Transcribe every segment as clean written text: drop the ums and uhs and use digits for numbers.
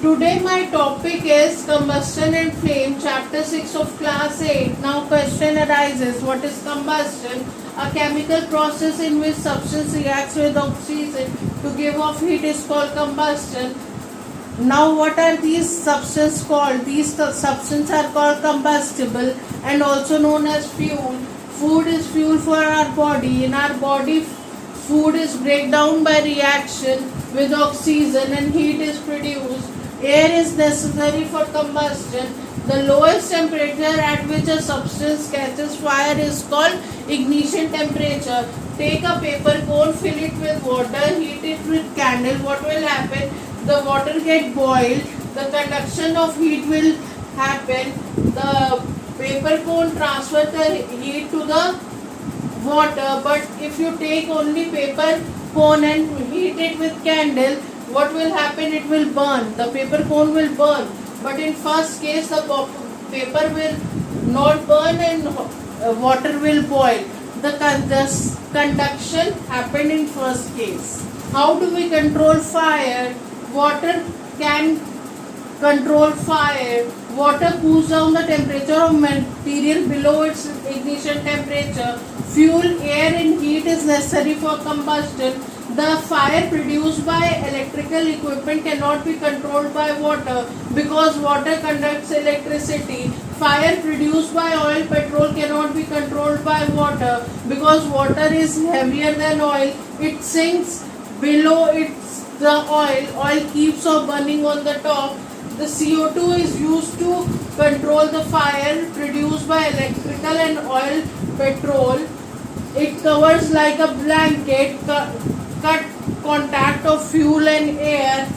Today my topic is combustion and flame, chapter 6 of class 8. Now question arises, what is combustion? A chemical process in which substance reacts with oxygen to give off heat is called combustion. Now what are these substances called? These substances are called combustible and also known as fuel. Food is fuel for our body. In our body, food is break down by reaction with oxygen and heat is produced. Air is necessary for combustion. The lowest temperature at which a substance catches fire is called ignition temperature. Take a paper cone, fill it with water, heat it with candle. What will happen? The water get boiled. The conduction of heat will happen. The paper cone transfer the heat to the water. But if you take only paper cone and heat it with candle, what will happen? It will burn. The paper cone will burn. But in first case, the paper will not burn and water will boil. The conduction happened in first case. How do we control fire? Water can control fire. Water cools down the temperature of material below its ignition temperature. Fuel, air and heat is necessary for combustion. The fire produced by electrical equipment cannot be controlled by water because water conducts electricity. Fire produced by oil, petrol cannot be controlled by water because water is heavier than oil. It sinks below the oil. Oil keeps on burning on the top. The CO2 is used to control the fire produced by electrical and oil, petrol. It covers like a blanket, cut contact of fuel and air.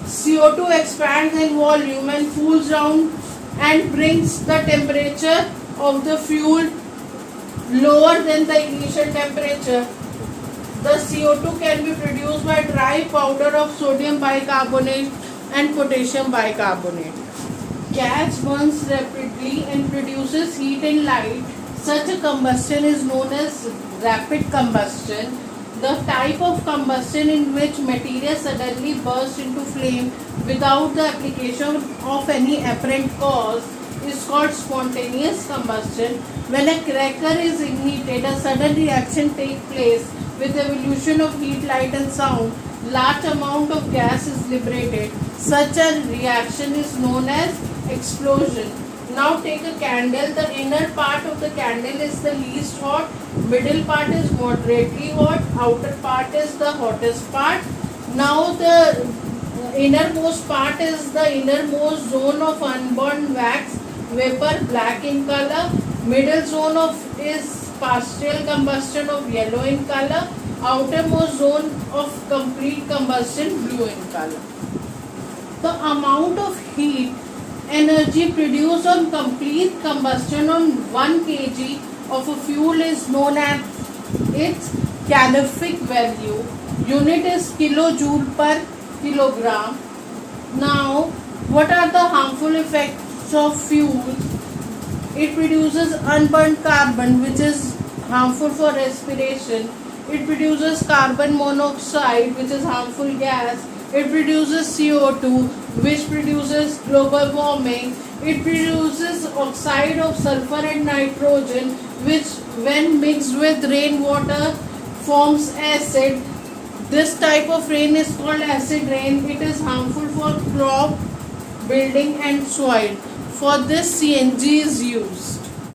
CO2 expands in volume and cools down and brings the temperature of the fuel lower than the ignition temperature. The CO2 can be produced by dry powder of sodium bicarbonate and potassium bicarbonate. Gas burns rapidly and produces heat and light. Such a combustion is known as rapid combustion. The type of combustion in which material suddenly bursts into flame without the application of any apparent cause is called spontaneous combustion. When a cracker is ignited, a sudden reaction takes place with evolution of heat, light and sound. Large amount of gas is liberated. Such a reaction is known as explosion. Now take a candle. The inner part of the candle is the least hot, middle part is moderately hot, outer part is the hottest part. Now the innermost part is the innermost zone of unburned wax vapor, black in color. Middle zone of is partial combustion of yellow in color. Outermost zone of complete combustion, blue in color. The amount of heat energy produced on complete combustion on 1 kg of a fuel is known as its calorific value. Unit is kilojoule per kilogram. Now, what are the harmful effects of fuel? It produces unburned carbon, which is harmful for respiration. It produces carbon monoxide, which is harmful gas. It produces CO2, which produces global warming. It produces oxide of sulfur and nitrogen, which when mixed with rainwater forms acid. This type of rain is called acid rain. It is harmful for crop, building and soil. For this CNG is used.